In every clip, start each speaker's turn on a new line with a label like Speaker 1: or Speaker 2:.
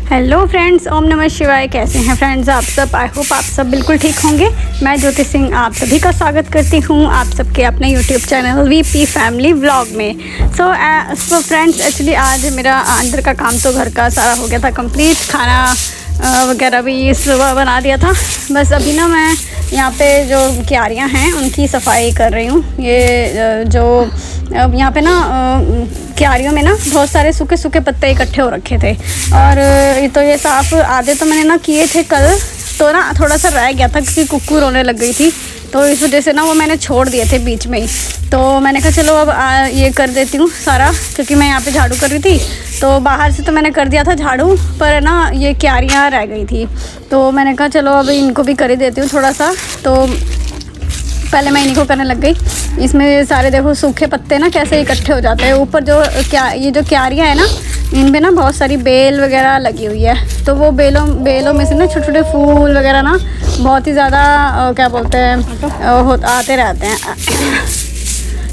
Speaker 1: Hello friends, ओम नमः शिवाय। कैसे हैं फ्रेंड्स आप सब? आई होप आप सब बिल्कुल ठीक होंगे। मैं ज्योति सिंह आप सभी का स्वागत करती हूँ आप सबके अपने YouTube channel VP family vlog में। सो फ्रेंड्स, एक्चुअली आज मेरा अंदर का काम तो घर का सारा हो गया था कंप्लीट। खाना वगैरह भी सुबह बना दिया था। बस अभी ना मैं यहाँ पे जो क्यारियाँ हैं उनकी सफाई कर रही हूँ। ये जो यहाँ पे ना क्यारियों में ना बहुत सारे सूखे सूखे पत्ते इकट्ठे हो रखे थे और ये साफ़ आधे तो मैंने ना किए थे कल, तो ना थोड़ा सा रह गया था क्योंकि कुक्कू रोने लग गई थी, तो इस वजह से ना वो मैंने छोड़ दिए थे बीच में ही। तो मैंने कहा चलो अब ये कर देती हूँ सारा, क्योंकि मैं यहाँ पे झाड़ू कर रही थी। तो बाहर से तो मैंने कर दिया था झाड़ू, पर ना ये क्यारियाँ रह गई थी, तो मैंने कहा चलो अब इनको भी कर ही देती हूँ थोड़ा सा। तो पहले मैं इन्हीं को करने लग गई। इसमें सारे देखो सूखे पत्ते ना कैसे इकट्ठे हो जाते हैं। ऊपर जो ये जो क्यारियाँ है ना, इनमें ना बहुत सारी बेल वगैरह लगी हुई है, तो वो बेलों में से ना छोटे छोटे फूल वगैरह ना बहुत ही ज़्यादा क्या बोलते हैं आते रहते हैं।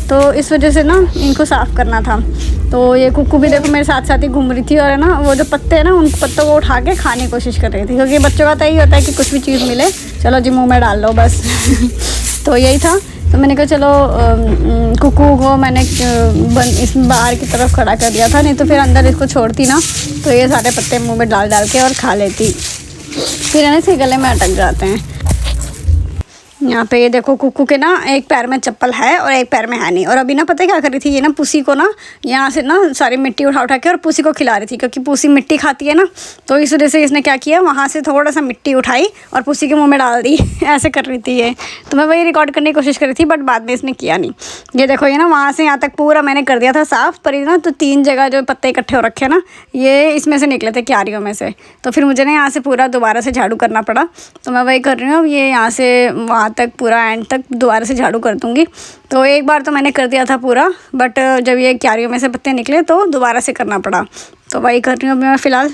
Speaker 1: तो इस वजह से ना इनको साफ़ करना था। तो ये कुक्कू भी देखो मेरे साथ साथ ही घूम रही थी और है ना वो जो पत्ते हैं ना उन पत्तों को उठा के खाने की कोशिश कर रही थी, क्योंकि बच्चों का तो यही होता है कि कुछ भी चीज़ मिले चलो जी मुँह में डाल लो बस। तो यही था। तो मैंने कहा चलो कुक्कू को मैंने इस बाहर की तरफ खड़ा कर दिया था, नहीं तो फिर अंदर इसको छोड़ती ना तो ये सारे पत्ते मुंह में डाल डाल के और खा लेती, फिर है ना इसे गले में अटक जाते हैं। यहाँ पे ये देखो कुक्कू के ना एक पैर में चप्पल है और एक पैर में है नहीं। और अभी ना पता है क्या कर रही थी, ये ना पुसी को ना यहाँ से ना सारी मिट्टी उठा उठा के और पुसी को खिला रही थी, क्योंकि पुसी मिट्टी खाती है ना। तो इस वजह से इसने क्या किया, वहाँ से थोड़ा सा मिट्टी उठाई और पुसी के मुँह में डाल दी। ऐसे कर रही थी ये। तो मैं वही रिकॉर्ड करने की कोशिश कर रही थी, बट बाद में इसने किया नहीं। ये देखो ये ना वहाँ से यहाँ तक पूरा मैंने कर दिया था साफ़, पर ये ना तो 3 जगह जो पत्ते इकट्ठे हो रखे हैं ना, ये इसमें से निकले थे क्यारियों में से। तो फिर मुझे ना यहाँ से पूरा दोबारा से झाड़ू करना पड़ा। तो मैं वही कर रही हूँ। अब ये यहाँ से वहाँ तक पूरा एंड तक दोबारा से झाड़ू कर दूँगी। तो एक बार तो मैंने कर दिया था पूरा, बट जब ये क्यारियों में से पत्ते निकले तो दोबारा से करना पड़ा। तो वही कर रही हूँ अभी मैं फ़िलहाल।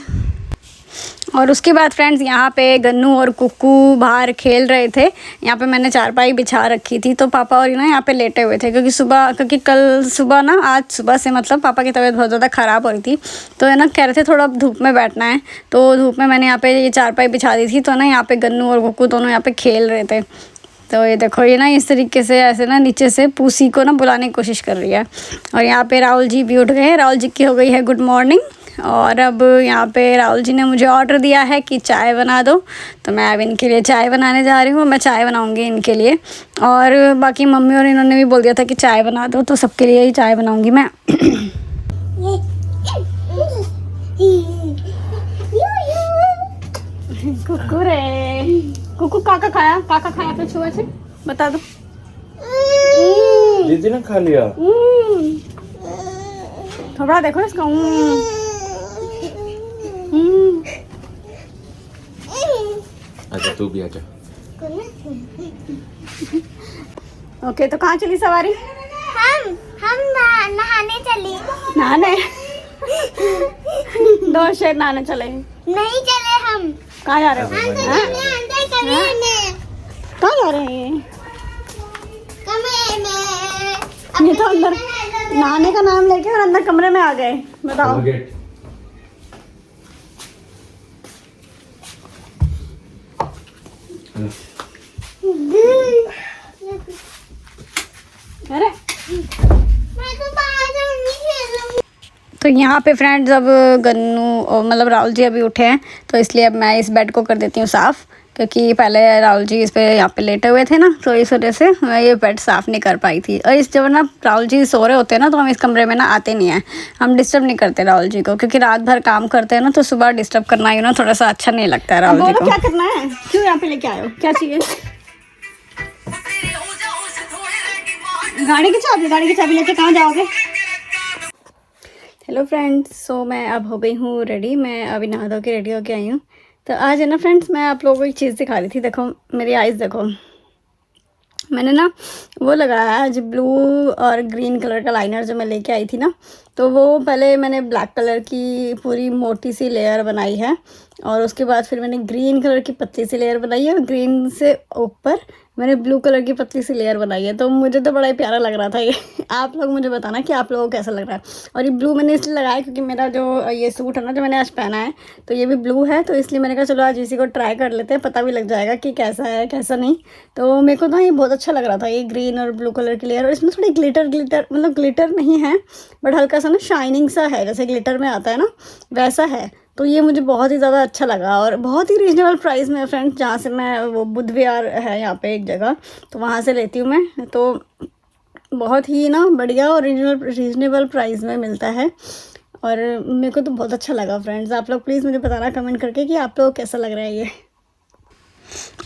Speaker 1: और उसके बाद फ्रेंड्स यहाँ पे गन्नू और कुक्कू बाहर खेल रहे थे। यहाँ पे मैंने चारपाई बिछा रखी थी, तो पापा और ना यहाँ पे लेटे हुए थे, क्योंकि कल सुबह ना आज सुबह से मतलब पापा की तबीयत बहुत ज़्यादा ख़राब हो रही थी। तो है ना कह रहे थे थोड़ा धूप में बैठना है, तो धूप में मैंने यहाँ पे ये चारपाई बिछा दी थी। तो ना यहाँ पे गन्नू और कुक्कू दोनों यहाँ पे खेल रहे थे। तो ये देखो ये ना इस तरीके से ऐसे ना नीचे से पूसी को ना बुलाने की कोशिश कर रही है। और यहाँ पे राहुल जी भी उठ गए हैं। राहुल जी की हो गई है गुड मॉर्निंग। और अब यहाँ पे राहुल जी ने मुझे ऑर्डर दिया है कि चाय बना दो, तो मैं अब इनके लिए चाय बनाने जा रही हूँ। मैं चाय बनाऊँगी इनके लिए, और बाकी मम्मी और इन्होंने भी बोल दिया था कि चाय बना दो, तो सबके लिए ही चाय बनाऊँगी मैं। कुक्कू रे कुक्कू काका खाया तो छुआ से बता दो।
Speaker 2: दीदी ने खा लिया।
Speaker 1: थोड़ा देखो इसका।
Speaker 2: अच्छा तू भी आजा।
Speaker 1: ओके, तो कहाँ चली सवारी?
Speaker 3: हम नहाने चली।
Speaker 1: नहाने? दो शेर नहाने चले?
Speaker 3: नहीं चले हम।
Speaker 1: कहाँ जा रहे हो? कहाँ जा रहे हैं? ये तो अंदर नहाने का नाम लेके और अंदर कमरे में आ गए। बताओ। अरे तो यहाँ पे फ्रेंड्स अब गन्नू मतलब राहुल जी अभी उठे हैं, तो इसलिए अब मैं इस बेड को कर देती हूँ साफ़, क्योंकि पहले राहुल जी इस पे यहाँ पे लेटे हुए थे ना, तो इस वजह से मैं ये बेड साफ़ नहीं कर पाई थी। और जब ना राहुल जी सो रहे होते हैं ना, तो हम इस कमरे में ना आते नहीं हैं, हम डिस्टर्ब नहीं करते राहुल जी को, क्योंकि रात भर काम करते हैं ना, तो सुबह डिस्टर्ब करना ही ना थोड़ा सा अच्छा नहीं लगता है राहुल जी को। क्या करना है? क्यों यहाँ पे लेके आए हो? क्या चाहिए? गाड़ी की चाबी लेके कहाँ जाओगे? हेलो फ्रेंड्स, सो मैं अब हो गई हूँ रेडी। मैं अभी नहा धो के रेडी होके आई हूँ। तो आज है ना फ्रेंड्स, मैं आप लोगों को एक चीज़ दिखा रही थी। देखो मेरी आइज़ देखो, मैंने ना वो लगाया आज ब्लू और ग्रीन कलर का लाइनर जो मैं लेके आई थी ना, तो वो पहले मैंने ब्लैक कलर की पूरी मोटी सी लेयर बनाई है, और उसके बाद फिर मैंने ग्रीन कलर की पतली सी लेयर बनाई है, और ग्रीन से ऊपर मैंने ब्लू कलर की पतली सी लेयर बनाई है, तो मुझे तो बड़ा ही प्यारा लग रहा था ये। आप लोग मुझे बताना कि आप लोगों को कैसा लग रहा है। और ये ब्लू मैंने इसलिए लगाया क्योंकि मेरा जो ये सूट है ना, जो मैंने आज पहना है, तो ये भी ब्लू है, तो इसलिए मैंने कहा चलो आज इसी को ट्राई कर लेते हैं, पता भी लग जाएगा कि कैसा है कैसा नहीं। तो मेरे को ना ये बहुत अच्छा लग रहा था, ये ग्रीन और ब्लू कलर की लेयर, और इसमें थोड़ी ग्लिटर मतलब ग्लिटर नहीं है बट हल्का सा ना शाइनिंग सा है, जैसे ग्लिटर में आता है ना वैसा है। तो ये मुझे बहुत ही ज़्यादा अच्छा लगा और बहुत ही रीजनेबल प्राइस में फ्रेंड्स, जहाँ से मैं वो बुद्ध विहार है यहाँ पे एक जगह, तो वहाँ से लेती हूँ मैं। तो बहुत ही ना बढ़िया और रीजनेबल प्राइस में मिलता है और मेरे को तो बहुत अच्छा लगा फ्रेंड्स। आप लोग प्लीज़ मुझे बताना कमेंट करके कि आप लोग कैसा लग रहा है ये।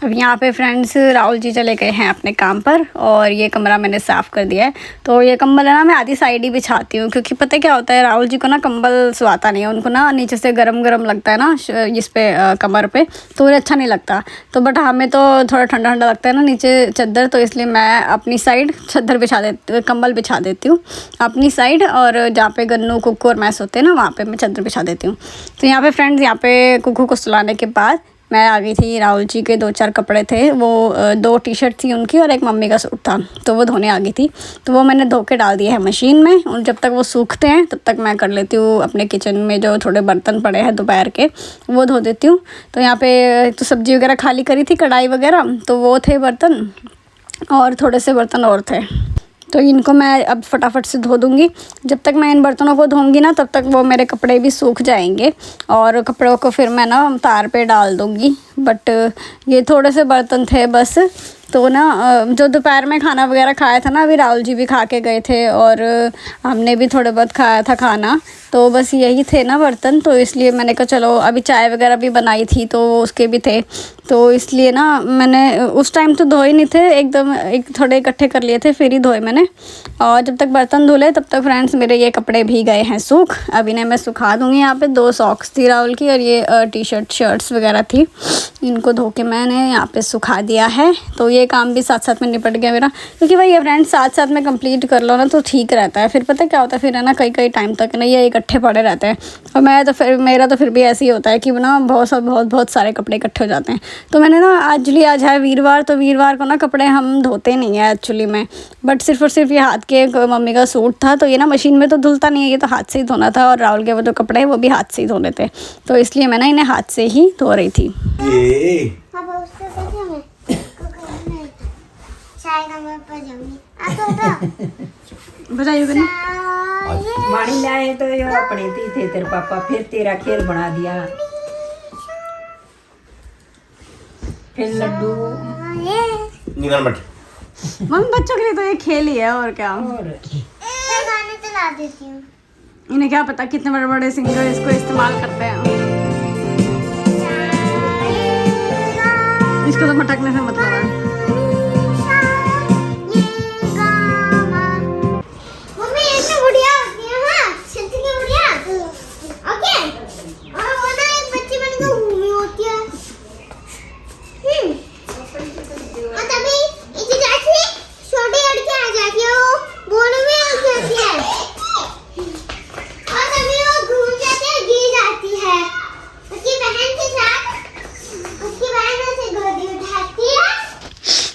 Speaker 1: अब यहाँ पे फ्रेंड्स राहुल जी चले गए हैं अपने काम पर और ये कमरा मैंने साफ़ कर दिया है। तो ये कंबल है ना, मैं आधी साइड ही बिछाती हूँ क्योंकि पता क्या होता है, राहुल जी को ना कंबल सुहाता नहीं है, उनको ना नीचे से गरम गरम लगता है ना इस पे कमर पे, तो उन्हें अच्छा नहीं लगता। तो बट हमें तो थोड़ा ठंडा ठंडा लगता है ना नीचे चादर, तो इसलिए मैं अपनी साइड चादर बिछा देती, कंबल बिछा देती हूँ अपनी साइड, और जहाँ पे गन्नू कुक्कू और मैं सोते हैं ना वहाँ पे मैं चादर बिछा देती हूँ। तो यहाँ पे फ्रेंड्स, यहाँ पे कुक्कू को सुलाने के बाद मैं आ गई थी। राहुल जी के 2-4 कपड़े थे, वो 2 टी-शर्ट थी उनकी और एक मम्मी का सूट था, तो वो धोने आ गई थी। तो वो मैंने धो के डाल दिए हैं मशीन में, और जब तक वो सूखते हैं तब तक मैं कर लेती हूँ अपने किचन में जो थोड़े बर्तन पड़े हैं दोपहर के, वो धो देती हूँ। तो यहाँ पे तो सब्ज़ी वगैरह खाली करी थी, कढ़ाई वगैरह, तो वो थे बर्तन और थोड़े से बर्तन और थे, तो इनको मैं अब फटाफट से धो दूँगी। जब तक मैं इन बर्तनों को धोऊंगी ना तब तक वो मेरे कपड़े भी सूख जाएंगे और कपड़ों को फिर मैं ना तार पे डाल दूँगी। बट ये थोड़े से बर्तन थे बस, तो ना जो दोपहर में खाना वगैरह खाया था ना, अभी राहुल जी भी खा के गए थे और हमने भी थोड़े बहुत खाया था खाना, तो बस यही थे ना बर्तन। तो इसलिए मैंने कहा चलो, अभी चाय वगैरह भी बनाई थी तो उसके भी थे, तो इसलिए ना मैंने उस टाइम तो धोए नहीं थे, एकदम एक थोड़े इकट्ठे कर लिए थे फिर ही धोए मैंने। और जब तक बर्तन धुले तब तक फ्रेंड्स मेरे ये कपड़े भी गए हैं सूख। अभी इन्हें मैं सुखा दूँगी। यहाँ पे 2 सॉक्स थी राहुल की और ये टी-शर्ट शर्ट्स वगैरह थी, इनको धो के मैंने यहाँ पे सुखा दिया है। तो ये काम भी साथ साथ में निपट गया मेरा, क्योंकि भाई ये फ्रेंड्स साथ साथ में कंप्लीट कर लो ना तो ठीक रहता है। फिर पता क्या होता है, फिर है ना कई टाइम तक ना ये इकट्ठे पड़े रहते हैं, और मैं तो फिर मेरा तो फिर भी ऐसे ही होता है कि ना बहुत सारे कपड़े इकट्ठे हो जाते हैं। तो मैंने ना आज है वीरवार, तो वीरवार को ना कपड़े हम धोते नहीं है एक्चुअली में, बट सिर्फ और सिर्फ ये हाथ के मम्मी का सूट था, तो ये ना मशीन में तो धुलता नहीं है, ये तो हाथ से ही धोना था, और राहुल के वो जो कपड़े हैं वो भी हाथ से ही धोने थे, तो इसलिए मैं ना इन्हें हाथ से ही धो रही थी। बताइए
Speaker 4: मानी लाए तो ये अपने थे तेरे पापा, फिर तेरा खेल बना दिया, फिर लड्डू।
Speaker 1: मम्मी बच्चों के लिए तो ये खेल ही है और क्या।
Speaker 4: और
Speaker 3: मैं गाने चला देती हूँ।
Speaker 1: इन्हें क्या पता कितने बड़े बड़े सिंगर इसको इस्तेमाल करते हैं, इसको तो भटकने से मतलब है।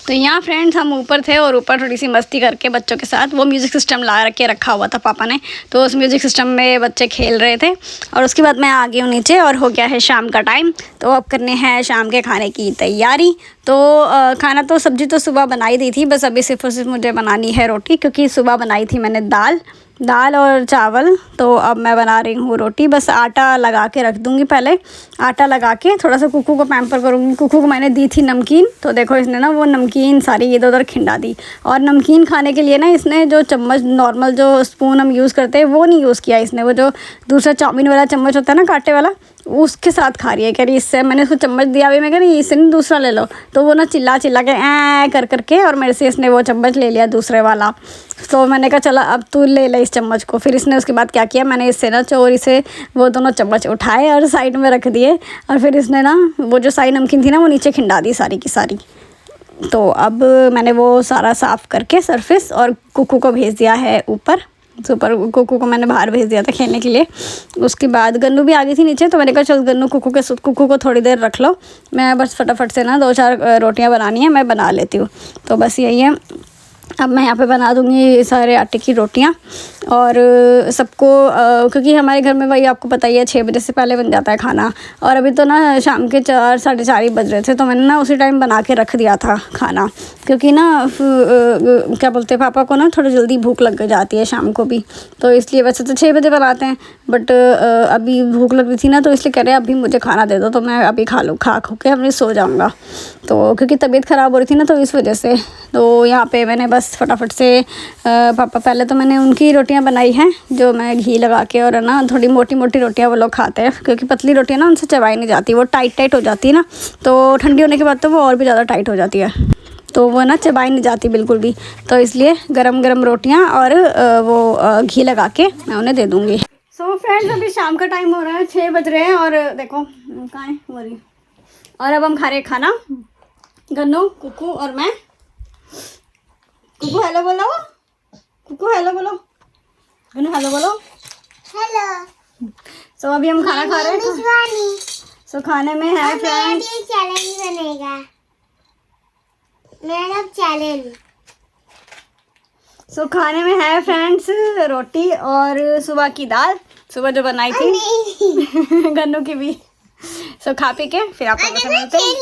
Speaker 1: तो यहाँ फ्रेंड्स हम ऊपर थे और ऊपर थोड़ी सी मस्ती करके बच्चों के साथ वो म्यूज़िक सिस्टम ला के रखा हुआ था पापा ने, तो उस म्यूज़िक सिस्टम में बच्चे खेल रहे थे। और उसके बाद मैं आ गई हूँ नीचे और हो गया है शाम का टाइम, तो अब करने हैं शाम के खाने की तैयारी। तो खाना तो सब्ज़ी तो सुबह बनाई दी थी, बस अभी सिर्फ और सिर्फ मुझे बनानी है रोटी, क्योंकि सुबह बनाई थी मैंने दाल और चावल, तो अब मैं बना रही हूँ रोटी। बस आटा लगा के रख दूँगी, पहले आटा लगा के थोड़ा सा कुक्कू को पैम्पर करूँगी। कुक्कू को मैंने दी थी नमकीन, तो देखो इसने ना वो नमकीन सारी इधर उधर खिंडा दी, और नमकीन खाने के लिए ना इसने जो चम्मच नॉर्मल जो स्पून हम यूज़ करते हैं वो नहीं यूज़ किया इसने, वो जो दूसरा चाउमीन वाला चम्मच होता है ना कांटे वाला, उसके साथ खा रही है। कह रही इससे, मैंने उसको चम्मच दिया अभी, मैं कह रही इससे नहीं दूसरा ले लो, तो वो ना चिल्ला के ऐ करके और मेरे से इसने वो चम्मच ले लिया दूसरे वाला। तो मैंने कहा चला अब तू ले ले इस चम्मच को। फिर इसने उसके बाद क्या किया, मैंने इससे ना चोरी से वो दोनों चम्मच उठाए और साइड में रख दिए, और फिर इसने ना वो जो सारी नमकीन थी ना वो नीचे खिंडा दी सारी की सारी। तो अब मैंने वो सारा साफ़ करके सरफेस और कुक्कू को भेज दिया है ऊपर सुपर कुकू को मैंने बाहर भेज दिया था खेलने के लिए। उसके बाद गन्नू भी आ गई थी नीचे, तो मैंने कहा चल गन्नू कुकू को थोड़ी देर रख लो, मैं बस फटाफट से ना 2-4 रोटियां बनानी है, मैं बना लेती हूँ। तो बस यही है, अब मैं यहाँ पे बना दूँगी सारे आटे की रोटियाँ और सबको क्योंकि हमारे घर में वही आपको पता ही है 6 बजे से पहले बन जाता है खाना। और अभी तो ना शाम के 4-4:30 ही बज रहे थे, तो मैंने ना उसी टाइम बना के रख दिया था खाना, क्योंकि ना क्या बोलते हैं, पापा को ना थोड़ी जल्दी भूख लग जाती है शाम को भी, तो इसलिए वैसे तो 6 बजे बनाते हैं, बट अभी भूख लग रही थी ना, तो इसलिए कह रहे हैं अभी मुझे खाना दे दो, तो मैं अभी खा के अभी सो जाऊँगा। तो क्योंकि तबीयत ख़राब हो रही थी ना, तो इस वजह से तो यहाँ पे मैंने बस फटाफट से पापा पहले तो मैंने उनकी रोटियां बनाई हैं जो मैं घी लगा के, और ना थोड़ी मोटी मोटी रोटियां वो लोग खाते हैं, क्योंकि पतली रोटियां ना उनसे चबाई नहीं जाती, वो टाइट हो जाती है ना, तो ठंडी होने के बाद तो वो और भी ज़्यादा टाइट हो जाती है, तो वो ना चबाई नहीं जाती बिल्कुल भी। तो इसलिए गरम गरम रोटियाँ और वो घी लगा के मैं उन्हें दे दूँगी। सो फ्रेंड्स, अभी शाम का टाइम हो रहा है, 6 बज रहे हैं और देखो कहाँ है वो रही, और अब हम खा रहे खाना, गन्नू, कुकू और मैं। कुकू हेलो बोलो, कुकू हेलो बोलो, गन्नू हेलो बोलो।
Speaker 3: हेलो।
Speaker 1: सो अभी हम खाना खा रहे हैं। सो खाने में है फ्रेंड्स,
Speaker 3: चैलेंज बनेगा मेरा चैलेंज।
Speaker 1: सो खाने में है फ्रेंड्स रोटी और सुबह की दाल, सुबह जो बनाई थी गन्नू की भी। सो खा पी के फिर आप लोगों से मिलते हैं।